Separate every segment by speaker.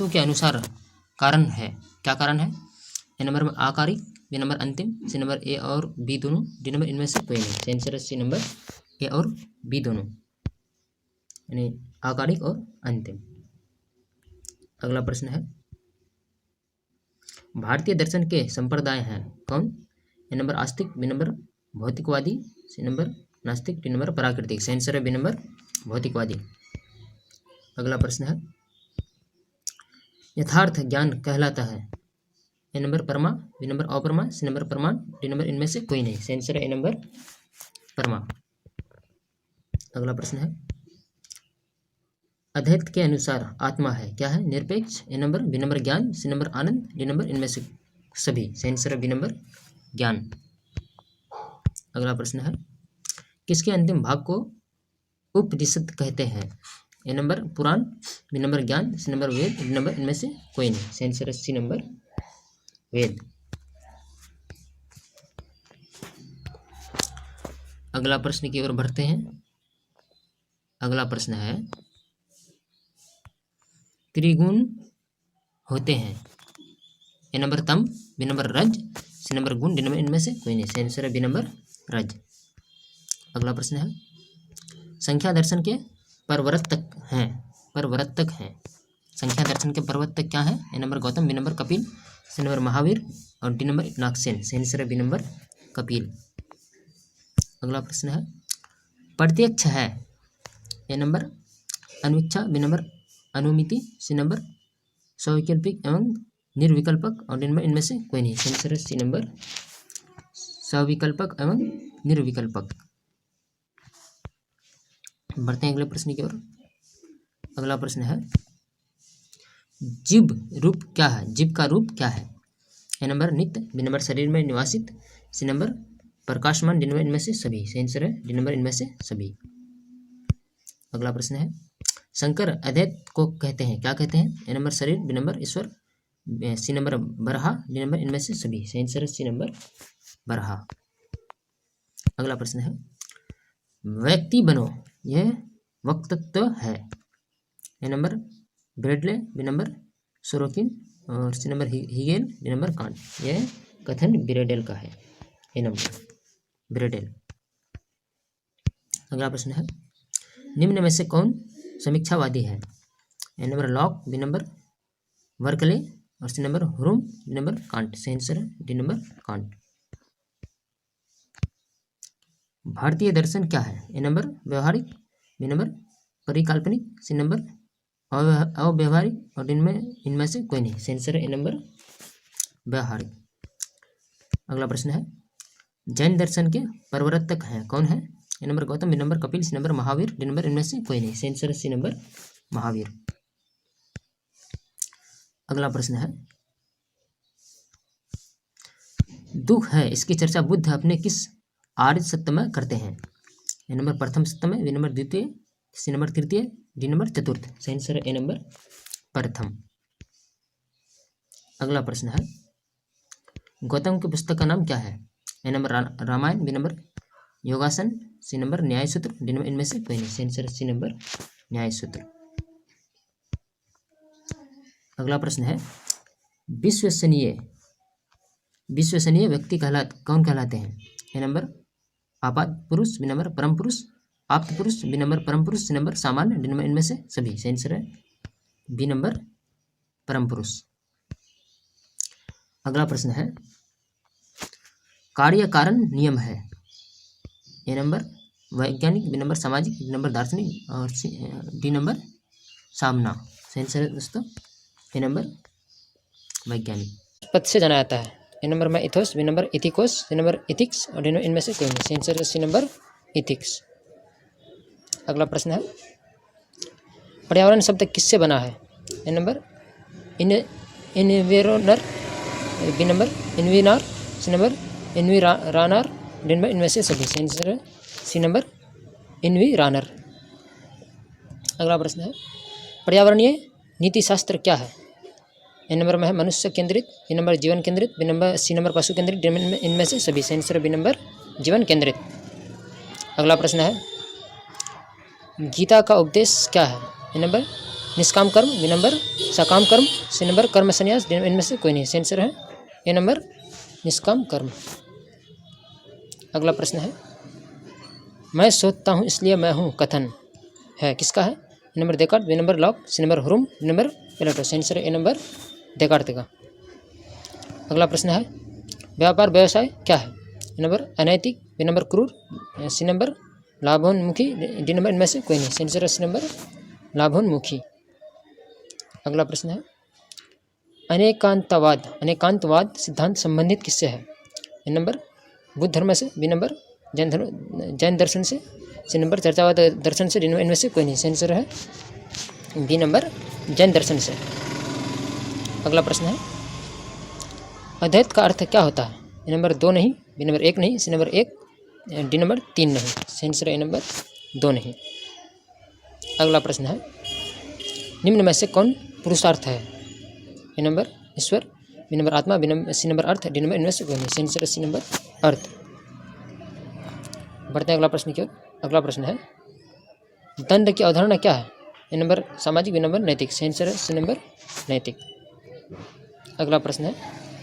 Speaker 1: धातु के अनुसार कारण है, क्या कारण है? ए नंबर में आकारिक, बी नंबर अंतिम, सी नंबर ए और बी दोनों, डी नंबर इनमें से कोई नहीं। आंसर है सी नंबर ए और बी दोनों, यानी आकारिक और अंतिम। अगला प्रश्न है, भारतीय दर्शन के संप्रदाय हैं कौन? ए नंबर आस्तिक, बी नंबर भौतिकवादी, सी नंबर नास्तिक, डी नंबर प्राकृतिक। आंसर है बी नंबर भौतिकवादी। अगला प्रश्न है, यथार्थ ज्ञान कहलाता है? ए नंबर परमा, बी नंबर अपरमा, सी नंबर प्रमाण, डी नंबर इनमें से कोई नहीं। आंसर है ए नंबर परमा। अगला प्रश्न है, अद्वैत के अनुसार आत्मा है, क्या है? निरपेक्ष, ए नंबर, बी नंबर ज्ञान, सी नंबर आनंद, डी नंबर इनमें से सभी। आंसर है बी नंबर ज्ञान। अगला प्रश्न है, किसके अंतिम भाग को उपनिषद कहते हैं? ए नंबर पुराण, बी नंबर ज्ञान, सी नंबर वेद, डी नंबर इनमें से कोई नहीं। आंसर है सी नंबर वेद। अगला प्रश्न की ओर बढ़ते हैं। अगला प्रश्न है, त्रिगुण होते हैं? ए नंबर तम, बी नंबर रज, सी नंबर गुण, डी नंबर इनमें से कोई नहीं। आंसर है बी नंबर रज। अगला प्रश्न है, संख्या दर्शन के प्रवर्तक हैं, प्रवर्तक हैं। संख्या दर्शन के प्रवर्तक क्या है? A number Gautam, B number Kapil, C number Mahavir और डी नंबर नागसेन। आंसर है बी नंबर कपिल। अगला प्रश्न है, प्रत्यक्ष है? ए नंबर अनुवीक्षा, बी नंबर अनुमिति, सी नंबर सवैकल्पिक एवं निर्विकल्पक और डी नंबर इनमें से कोई नहीं। आंसर है सी नंबर सविकल्पक एवं निर्विकल्पक। बढ़ते हैं अगले प्रश्न की ओर। अगला प्रश्न है, जीव रूप क्या है? जीव का रूप क्या है? ए नंबर नित्य, बी नंबर शरीर में निवासित, सी नंबर प्रकाशमान, डी नंबर इनमें से सभी। आंसर है डी नंबर इनमें से सभी। अगला प्रश्न है, शंकर अद्वैत को कहते हैं, क्या कहते हैं? ए नंबर शरीर, बी नंबर ईश्वर, सी नंबर बरहा, डी नंबर इनमें से सभी। आंसर है सी नंबर बरहा। अगला प्रश्न है, व्यक्ति बनो यह वक्तत्व है? A number Bradley, B number Sorokin और C number Hegel, D number Kant. यह कथन ब्रेडेल का है, ए नंबर ब्रेडेल। अगला प्रश्न है, निम्न में से कौन समीक्षावादी है? A number Locke, B number Berkeley और C number Hume, D number Kant. Answer है डी नंबर कांट। भारतीय दर्शन क्या है? ए नंबर व्यवहारिक, बी नंबर परिकाल्पनिक, सी नंबर अव्यवहारिक और इनमें से कोई नहीं। आंसर है ए नंबर व्यवहारिक। अगला प्रश्न है, जैन दर्शन के प्रवर्तक हैं कौन है? A number Gautam, B number Kapil, C number Mahavir, D number इनमें से कोई नहीं। आंसर है सी नंबर महावीर। अगला प्रश्न है, दुख है इसकी चर्चा बुद्ध अपने किस आर्य सत्य में करते हैं? ए नंबर प्रथम सत्य में, बी नंबर द्वितीय, सी नंबर तृतीय, डी नंबर चतुर्थ। आंसर है ए नंबर प्रथम। अगला प्रश्न है, गौतम की पुस्तक का नाम क्या है? A number Ramayan, B number योगासन, सी नंबर न्याय सूत्र, डी नंबर इनमें से कोई नहीं। आंसर है सी नंबर न्याय सूत्र। अगला प्रश्न है, विश्वसनीय व्यक्ति कौन कहलाते हैं? ए नंबर आपात पुरुष, बी नंबर परम पुरुष, आप्त पुरुष, बी नंबर परम पुरुष, सी नंबर सामान्य, डी नंबर इनमें से सभी। आंसर है बी नंबर परम पुरुष। अगला प्रश्न है, कार्य कारण नियम है? ए नंबर वैज्ञानिक, बी नंबर सामाजिक, डी नंबर दार्शनिक और डी नंबर सामना। आंसर है दोस्तों ए नंबर वैज्ञानिक। पद से जाना जाता है। ए नंबर में ethos, B number ethikos, C number ethics और डी नंबर इनमें से कोई नहीं। आंसर है सी नंबर इथिक्स। अगला प्रश्न है, पर्यावरण शब्द किससे बना है? ए नंबर इन्वेरोनर, बी नंबर इन्वीनार, सी नंबर इन्वीरानर, डी नंबर इनमें से सभी। आंसर है सी नंबर इन्वीरानर। अगला प्रश्न है, पर्यावरणीय नीति शास्त्र क्या है? ए नंबर में है मनुष्य केंद्रित, बी नंबर जीवन केंद्रित, बी नंबर सी नंबर पशु केंद्रित, डी नंबर इनमें से सभी। आंसर बी नंबर जीवन केंद्रित। अगला प्रश्न है, गीता का उपदेश क्या है? ए नंबर निष्काम कर्म, बी नंबर सकाम कर्म, सी नंबर कर्म संन्यास, इनमें से कोई नहीं। आंसर है ए नंबर निष्काम कर्म। अगला प्रश्न है, मैं सोचता हूँ इसलिए मैं हूँ कथन है किसका है? A number Descartes, B number Locke, C number Hume, D number Plato. Answer है ए नंबर डेकार्ट का। अगला प्रश्न है, व्यापार व्यवसाय क्या है? ए नंबर अनैतिक, बी नंबर क्रूर, सी नंबर लाभोन्मुखी, डी नंबर इनमें से कोई नहीं। आंसर है सी नंबर लाभोन्मुखी। अगला प्रश्न है, अनेकांतवाद सिद्धांत संबंधित किससे है? ए नंबर बुद्ध धर्म से, बी नंबर जैन दर्शन से, सी नंबर चर्चावाद दर्शन से, डी नंबर इनमें से कोई नहीं। आंसर है बी नंबर जैन दर्शन से। अगला प्रश्न है, अद्वैत का अर्थ क्या होता है? ए नंबर 2 नहीं, बी नंबर 1 नहीं, सी नंबर 1, डी नंबर 3 नहीं। आंसर ए नंबर 2 नहीं। अगला प्रश्न है, निम्न में से कौन पुरुषार्थ है? A number Ishwar, B number आत्मा, सी नंबर अर्थ, डी नंबर इनमें से कोई नहीं। आंसर सी नंबर अर्थ। बढ़ते हैं अगला प्रश्न की ओर। अगला प्रश्न है, दंड की अवधारणा क्या है? ए नंबर सामाजिक, बी नंबर नैतिक। आंसर है सी नंबर नैतिक। अगला प्रश्न है,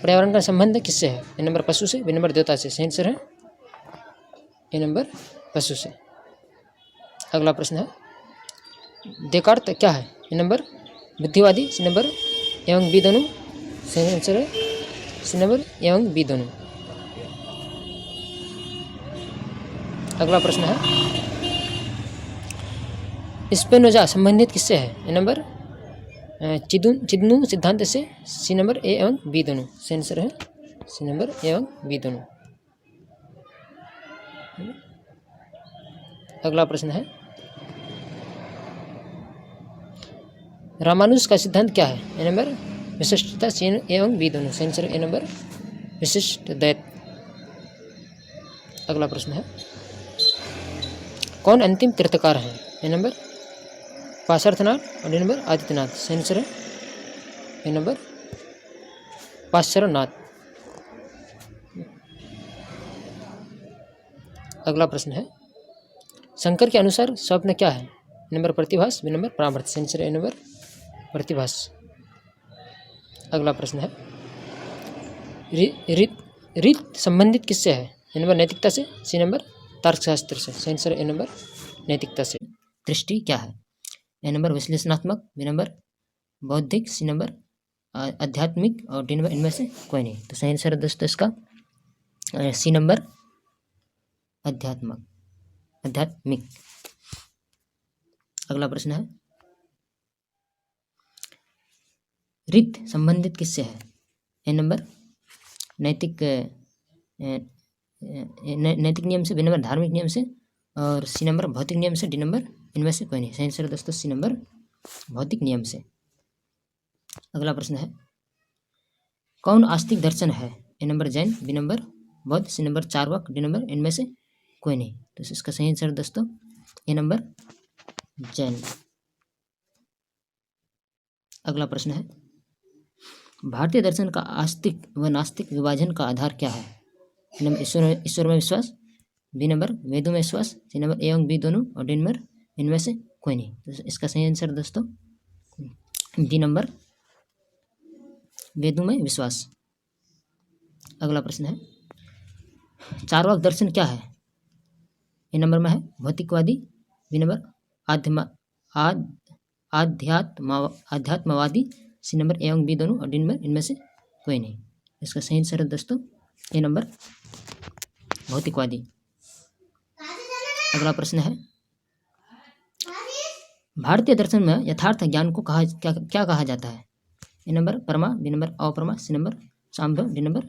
Speaker 1: पर्यावरण का संबंध किससे है? ए नंबर पशु से, बी नंबर देवता से। आंसर है ए नंबर पशु से। अगला प्रश्न है, डेकार्त क्या है? ए नंबर बुद्धिवादी, सी नंबर एवं बी दोनों। आंसर है सी नंबर एवं बी दोनों। अगला प्रश्न है, स्पिनोजा संबंधित किससे है? ए नंबर चिदनु सिद्धांत से, सी नंबर ए एवं बी दोनों। आंसर है सी नंबर एवं बी दोनों। अगला प्रश्न है, रामानुज का सिद्धांत क्या है? ए नंबर विशिष्टता, सी एवं बी दोनों। आंसर ए नंबर विशिष्ट द्वैत। अगला प्रश्न है, कौन अंतिम तीर्थकार है? ए नंबर पार्श्वनाथ और डी नंबर आदित्यनाथ। आंसर है ए नंबर पार्श्वनाथ। अगला प्रश्न है, शंकर के अनुसार स्वप्न क्या है? ए नंबर प्रतिभास, बी नंबर परामर्श। आंसर ए नंबर प्रतिभास। अगला प्रश्न है, रीत संबंधित किससे है? ए नंबर नैतिकता से, सी नंबर तर्कशास्त्र से। आंसर ए नंबर नैतिकता से। दृष्टि क्या है? ए नंबर विश्लेषणात्मक, बी नंबर बौद्धिक, सी नंबर आध्यात्मिक और डी नंबर इनमें से कोई नहीं। तो सही आंसर है दोस्तों इसका सी नंबर आध्यात्मिक। अगला प्रश्न है, रीत संबंधित किससे है? ए नंबर नैतिक नियम से, बी नंबर धार्मिक नियम से और सी नंबर भौतिक नियम से, डी नंबर इनमें से कोई नहीं। सही आंसर दोस्तों सी नंबर भौतिक नियम से। अगला प्रश्न है, कौन आस्तिक दर्शन है? A number Jain, B number बौद्ध, C number Charvaka, D number इनमें से कोई नहीं। तो इसका सही आंसर दोस्तों ए नंबर जैन। अगला प्रश्न है, भारतीय दर्शन का आस्तिक व नास्तिक विभाजन का आधार क्या है? ए नंबर ईश्वर में विश्वास, बी नंबर वेदों में विश्वास, सी नंबर एवं बी दोनों और डी नंबर इनमें से कोई नहीं। तो इसका सही आंसर दोस्तों डी नंबर वेदों में विश्वास। अगला प्रश्न है, चार्वाक दर्शन क्या है? ए नंबर में है भौतिकवादी, बी नंबर आध्यात्मवादी, सी नंबर एवं बी दोनों और डी नंबर इनमें से कोई नहीं। इसका सही आंसर है दोस्तों ए नंबर भौतिकवादी। अगला प्रश्न है, भारतीय दर्शन में यथार्थ ज्ञान को क्या कहा जाता है? ए नंबर परमा, बी नंबर अपरमा, सी नंबर सांभव, डी नंबर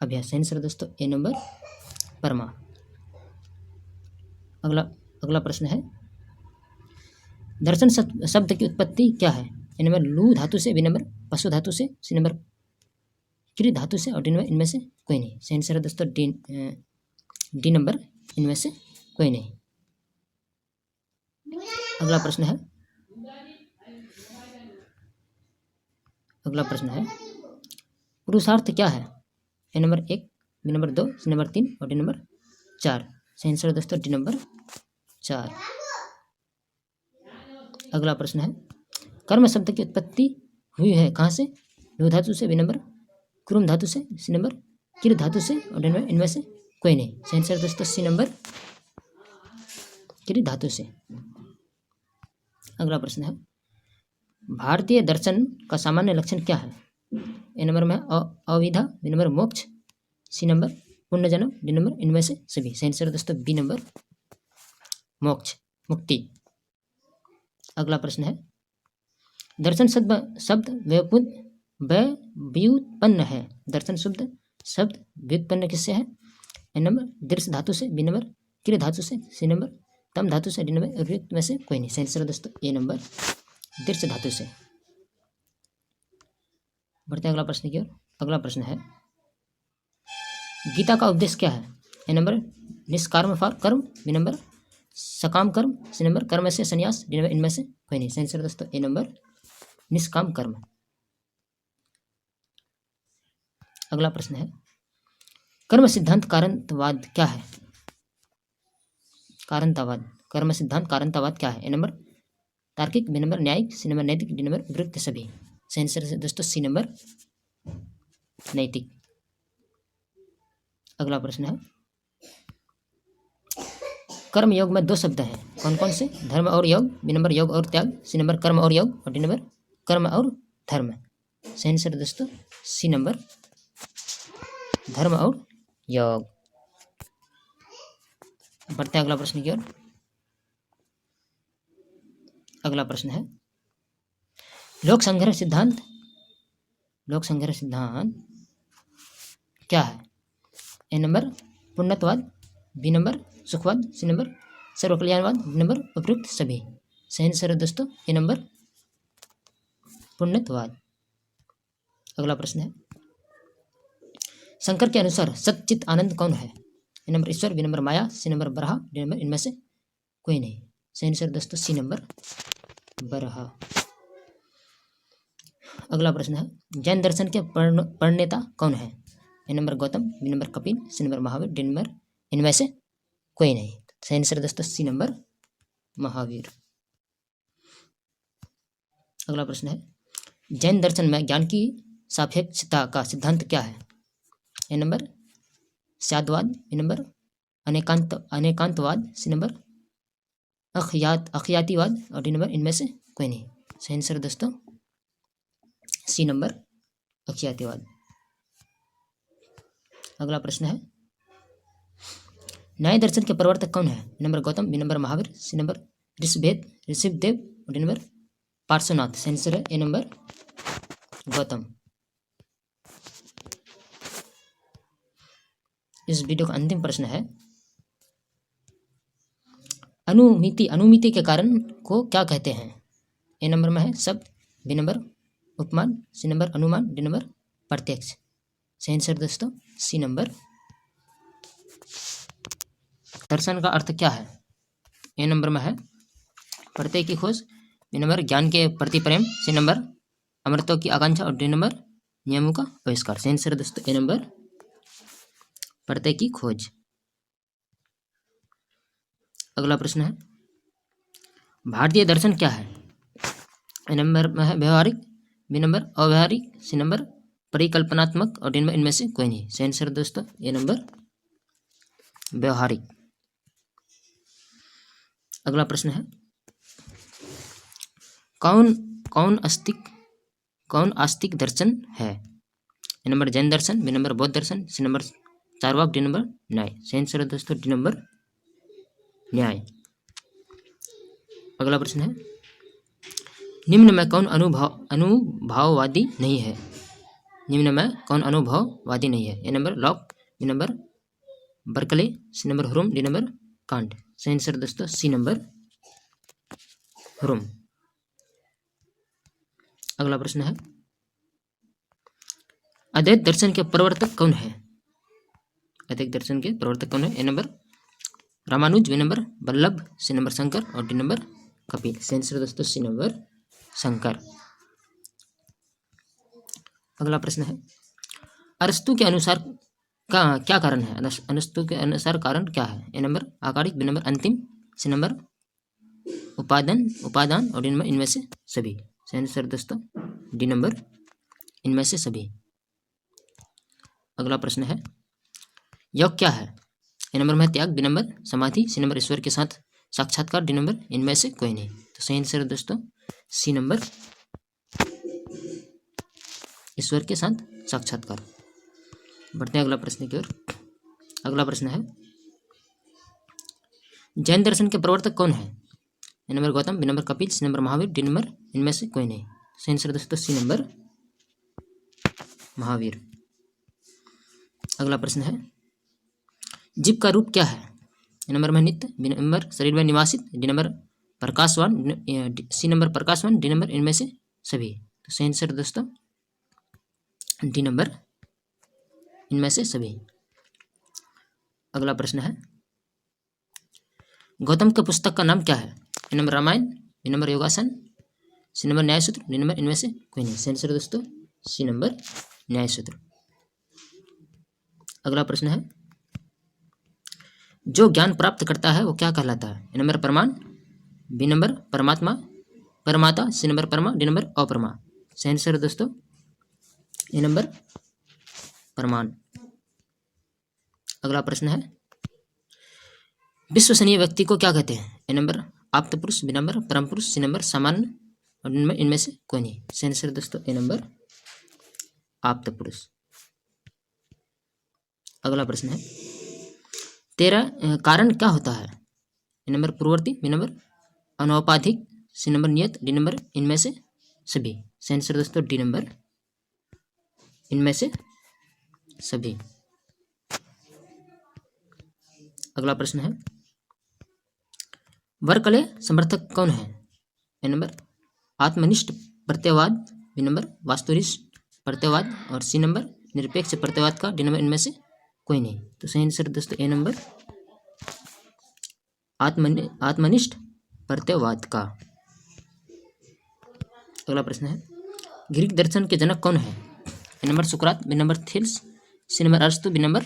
Speaker 1: अभ्यास। सही आंसर दोस्तों ए नंबर परमा। अगला प्रश्न है, दर्शन शब्द की उत्पत्ति क्या है? ए नंबर लू धातु से, बी नंबर पशु धातु से, सी नंबर क्री धातु से और डी नंबर इनमें से कोई नहीं। सही आंसर है दोस्तों डी नंबर इनमें से कोई नहीं। अगला प्रश्न है, पुरुषार्थ क्या है? A number 1, B number 2, C number 3 और डी नंबर 4। सही आंसर दोस्तों डी नंबर 4। अगला प्रश्न है, कर्म शब्द की उत्पत्ति हुई है कहाँ से? लू धातु से, बी नंबर क्रुम धातु से, सी नंबर किर धातु से, और इनमें से कोई नहीं। सही आंसर दोस्तों सी नंबर किर धातु से। अगला प्रश्न है, भारतीय दर्शन का सामान्य लक्षण क्या है? ए नंबर में अविद्या, बी नंबर मोक्ष, सी नंबर पुनर्जन्म, डी नंबर इनमें से सभी। सही आंसर दोस्तों बी नंबर मोक्ष, मुक्ति। अगला प्रश्न है, दर्शन शब्द व्युत्पन्न है। दर्शन शब्द व्युत्पन्न किससे है? ए नंबर दृश्य धातु से, बी नंबर क्रिय धातु से, सी नंबर तम धातु से, डी नंबर अव्यक्त में से कोई नहीं। सही आंसर दोस्तों ए नंबर दृश्य धातु से। बढ़ते अगला प्रश्न की ओर। अगला प्रश्न है, गीता का उपदेश क्या है? ए नंबर निष्काम फॉर कर्म, बी नंबर सकाम कर्म, सी नंबर कर्म से संन्यास, डी नंबर इनमें से कोई नहीं। सही आंसर दोस्तों ए नंबर निष्काम कर्म। अगला प्रश्न है, कर्म सिद्धांत कारणतावाद क्या है? कारणतावाद, कर्म सिद्धांत कारणतावाद क्या है? ए नंबर तार्किक, बी नंबर न्यायिक, सी नंबर नैतिक, डी नंबर विरुद्ध सभी। सही आंसर दोस्तों सी नंबर नैतिक। अगला प्रश्न है, कर्म योग में दो शब्द हैं, कौन कौन से? धर्म और योग, बी नंबर योग और त्याग, सी नंबर कर्म और योग, और डी नंबर कर्म और धर्म। सही आंसर दोस्तों सी नंबर धर्म और योग। बढ़ते हैं अगला प्रश्न की ओर। अगला प्रश्न है, लोक संग्रह सिद्धांत क्या है? ए नंबर पुण्यवाद, बी नंबर सुखवाद, सी नंबर सर्वकल्याणवाद, डी नंबर उपयुक्त सभी। सही आंसर दोस्तों ए नंबर पुण्यवाद। अगला प्रश्न है, शंकर के अनुसार सच्चित आनंद कौन है? A number Ishwar, B number Maya, C number Barah, D number इनमें से कोई नहीं। सही आंसर दोस्तों सी नंबर बराह। अगला प्रश्न है, जैन दर्शन के प्रणेता कौन है? A number Gautam, B number Kapil, C number Mahavir, D number इनमें से कोई नहीं। सही आंसर दोस्तों सी नंबर महावीर। अगला प्रश्न है, जैन दर्शन में ज्ञान की सापेक्षता का सिद्धांत क्या है? ए नंबर स्याद्वाद, बी नंबर अनेकांतवाद, सी नंबर अख्यातिवाद, और डी नंबर इनमें से कोई नहीं। सही आंसर दोस्तों सी नंबर अख्यातिवाद। अगला प्रश्न है, न्याय दर्शन के प्रवर्तक कौन है? A number Gautam, B number Mahavir, C number Rishabhdev, और डी नंबर पार्श्वनाथ। सही आंसर है ए नंबर गौतम। इस वीडियो का अंतिम प्रश्न है, अनुमिति के कारण को क्या कहते हैं? ए नंबर में है शब्द, बी नंबर उपमान, सी नंबर अनुमान, डी नंबर प्रत्यक्ष। सही आंसर दोस्तों सी नंबर। दर्शन का अर्थ क्या है? ए नंबर में है प्रत्यय की खोज, बी नंबर ज्ञान के प्रति प्रेम, सी नंबर अमृतों की आकांक्षा, और डी नंबर नियमों का आविष्कार। सही आंसर दोस्तों ए नंबर प्रत्यय की खोज। अगला प्रश्न है, भारतीय दर्शन क्या है? ए नंबर में है व्यवहारिक, बी नंबर अव्यवहारिक, सी नंबर परिकल्पनात्मक, और डी नंबर इनमें से कोई नहीं। सही आंसर दोस्तों ए नंबर व्यवहारिक। अगला प्रश्न है, कौन आस्तिक दर्शन है? ए नंबर जैन दर्शन, बी नंबर बौद्ध दर्शन, C number Charvaka, D number Nyaya. सही आंसर दोस्तों डी नंबर न्याय। अगला प्रश्न है, निम्न में कौन अनुभववादी नहीं है? निम्न में कौन अनुभववादी नहीं है? A number Locke, B number Berkeley, C number Hume, D number Kant. सही आंसर दोस्तों सी नंबर ह्यूम। अगला प्रश्न है, अद्वैत दर्शन के प्रवर्तक कौन है? अद्वैत दर्शन के प्रवर्तक कौन है? A number Ramanuja, B number Vallabha, C number Shankara, और डी नंबर कपिल। सही आंसर दोस्तों सी नंबर शंकर। अगला प्रश्न है, अरस्तु के अनुसार का क्या कारण है? अरस्तु के अनुसार कारण क्या है? ए नंबर आकारिक, बी नंबर अंतिम, सी नंबर उपादान, और डी नंबर इनमें से सभी। सही आंसर दोस्तों डी नंबर इनमें से सभी। अगला प्रश्न है योग क्या है? ए नंबर में त्याग, बी नंबर समाधि, सी नंबर ईश्वर के साथ साक्षात्कार, डी नंबर इनमें से कोई नहीं। तो सही आंसर दोस्तों सी नंबर ईश्वर के साथ साक्षात्कार। बढ़ते हैं अगला प्रश्न की ओर। अगला प्रश्न है जैन दर्शन के प्रवर्तक कौन है? A number Gautam, B number Kapil, C number Mahavir, D number इनमें से कोई नहीं। सही आंसर दोस्तों सी नंबर महावीर। अगला प्रश्न है जीव का रूप क्या है? ए नंबर में नित्य, बी नंबर शरीर में निवासित, डी नंबर प्रकाशवान, सी नंबर प्रकाशवान, डी नंबर इनमें से सभी। तो सही आंसर दोस्तों डी नंबर इनमें से सभी। अगला प्रश्न है गौतम के पुस्तक का नाम क्या है? A number Ramayan, B number योगासन, सी नंबर न्यायसूत्र, डी नंबर इनमें से कोई नहीं। सही आंसर दोस्तों सी नंबर न्यायसूत्र। अगला प्रश्न है जो ज्ञान प्राप्त करता है वो क्या कहलाता है? ए नंबर प्रमाण, बी नंबर परमात्मा परमाता, सी नंबर परमा, डी नंबर अपरमा। सही आंसर दोस्तों ए नंबर प्रमाण। अगला प्रश्न है विश्वसनीय व्यक्ति को क्या कहते हैं? ए नंबर आप्त पुरुष, बी नंबर परम पुरुष, सी नंबर सामान्य और इनमें से कोई नहीं। सही आंसर दोस्तों ए नंबर आप्त पुरुष। अगला प्रश्न है तेरा कारण क्या होता है? ए नंबर पूर्ववर्ती, बी नंबर अनौपाधिक, सी नंबर नियत, डी नंबर इनमें से सभी। सही आंसर दोस्तों डी नंबर इनमें से सभी। अगला प्रश्न है वर्कले समर्थक कौन है? ए नंबर आत्मनिष्ठ प्रत्ययवाद, बी नंबर वास्तुनिष्ठ प्रत्ययवाद और सी नंबर निरपेक्ष प्रत्ययवाद का, डी नंबर इनमें से कोई नहीं। तो सही आंसर दोस्तों ए नंबर आत्मनिष्ठ प्रत्ययवाद का। अगला प्रश्न है ग्रीक दर्शन के जनक कौन है? ए नंबर सुकरात, B number Thales, C number अरस्तु, डी नंबर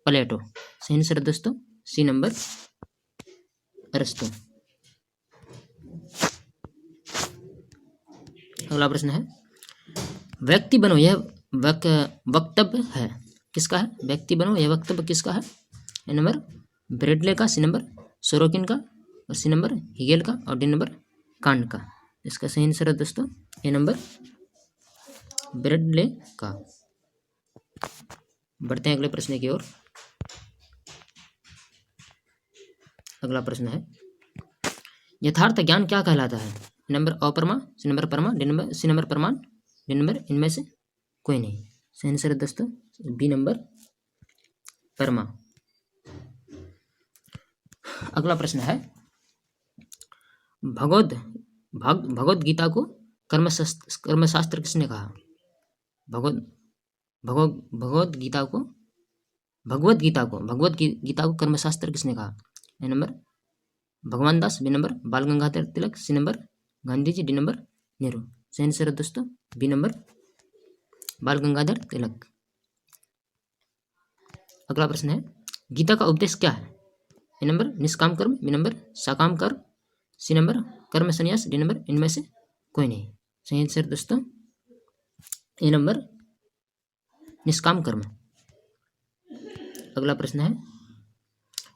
Speaker 1: प्लेटो। सही आंसर दोस्तों सी नंबर अरस्तु। अगला प्रश्न है व्यक्ति बनो यह वक्तव्य है किसका है? व्यक्ति बनो यह वक्तव्य किसका है? ए नंबर ब्रेडले का, सी नंबर सोरोकिन का और सी नंबर हिगेल का और डी नंबर कांट का। इसका सही आंसर है दोस्तों ए नंबर ब्रेडले का। बढ़ते हैं अगले प्रश्न की ओर। अगला प्रश्न है यथार्थ ज्ञान क्या कहलाता है? नंबर अपरमा, सी नंबर परमा, सी नंबर प्रमाण, डी नंबर इनमें से कोई नहीं। सही आंसर है दोस्तों बी नंबर परमा। अगला प्रश्न है भगवद गीता को कर्मशास्त्र किसने कहा? भगवद गीता को कर्मशास्त्र किसने कहा? ए नंबर भगवान दास, बी नंबर बाल गंगाधर तिलक, सी number Gandhi ji, D number Nehru. सही आंसर है दोस्तों बी नंबर बाल गंगाधर तिलक। अगला प्रश्न है गीता का उपदेश क्या है? ए नंबर निष्काम कर्म, बी नंबर सकाम कर्म, सी नंबर कर्म संन्यास, डी नंबर इनमें से कोई नहीं। सही आंसर दोस्तों ए नंबर निष्काम कर्म। अगला प्रश्न है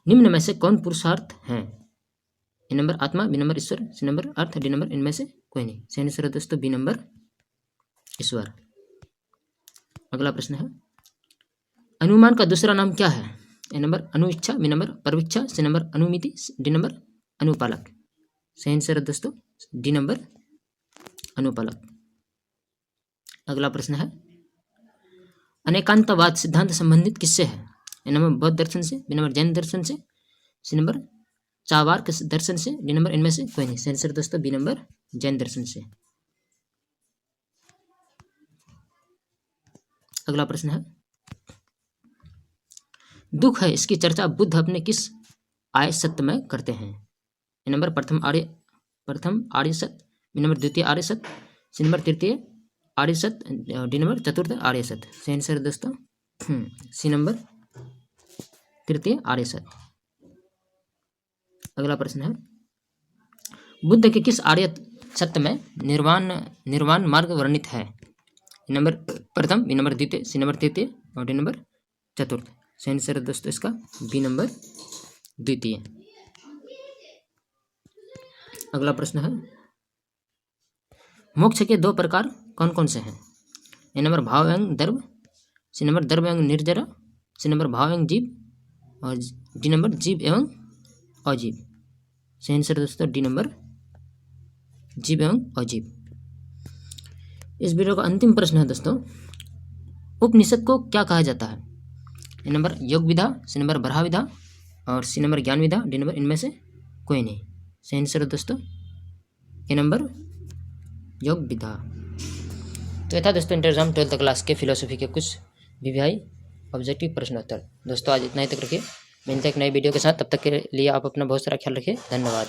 Speaker 1: निम्न में से कौन पुरुषार्थ है? ए नंबर आत्मा, बी नंबर ईश्वर, सी नंबर अर्थ, डी नंबर इनमें से कोई नहीं। सही आंसर है दोस्तों बी नंबर ईश्वर। अगला प्रश्न है अनुमान का दूसरा नाम क्या है? ए नंबर अनुइच्छा, बी नंबर परविच्छा, सी नंबर अनुमिति, डी नंबर अनुपालक। सही आंसर है दोस्तों डी नंबर अनुपालक। अगला प्रश्न है अनेकांतवाद सिद्धांत संबंधित किससे है? ए नंबर बौद्ध दर्शन से, बी नंबर जैन दर्शन से, सी नंबर चार्वाक दर्शन से, डी नंबर इनमें से कोई नहीं। सही आंसर दोस्तों बी नंबर जैन दर्शन से। अगला प्रश्न है दुख है इसकी चर्चा बुद्ध अपने किस आर्य सत्य में करते हैं? ए नंबर प्रथम आर्य सत्य, बी नंबर द्वितीय आर्य सत्य, सी नंबर तृतीय आर्य सत्य, डी नंबर चतुर्थ आर्य सत्य। सही आंसर है दोस्तों सी नंबर तृतीय आर्य सत्य। अगला प्रश्न है बुद्ध के किस आर्य सत्य में निर्वाण मार्ग वर्णित है? नंबर प्रथम, बी नंबर द्वितीय, सी नंबर तृतीय और डी नंबर चतुर्थ। सही आंसर है दोस्तों इसका बी नंबर द्वितीय। अगला प्रश्न है, मोक्ष के दो प्रकार कौन कौन से हैं? ए नंबर भाव एवं द्रव्य, सी नंबर द्रव्य एवं निर्जरा, सी नंबर भाव एवं जीव और डी नंबर जीव एवं अजीव। सही आंसर दोस्तों डी नंबर जीव एवं अजीव। इस वीडियो का अंतिम प्रश्न है दोस्तों, उपनिषद को क्या कहा जाता है? ए नंबर योग विधा, सी नंबर बराह विधा और सी नंबर ज्ञान विधा, डी नंबर इनमें से कोई नहीं। सही आंसर है दोस्तों ए नंबर योग विधा। तो ये था दोस्तों इंटर एग्जाम 12th क्लास के फिलोसफी के कुछ वीवीआई ऑब्जेक्टिव प्रश्नोत्तर। दोस्तों आज इतना ही तक रखिए, मिलते हैं एक नई वीडियो के साथ। तब तक के लिए आप अपना बहुत सारा ख्याल रखिए। धन्यवाद।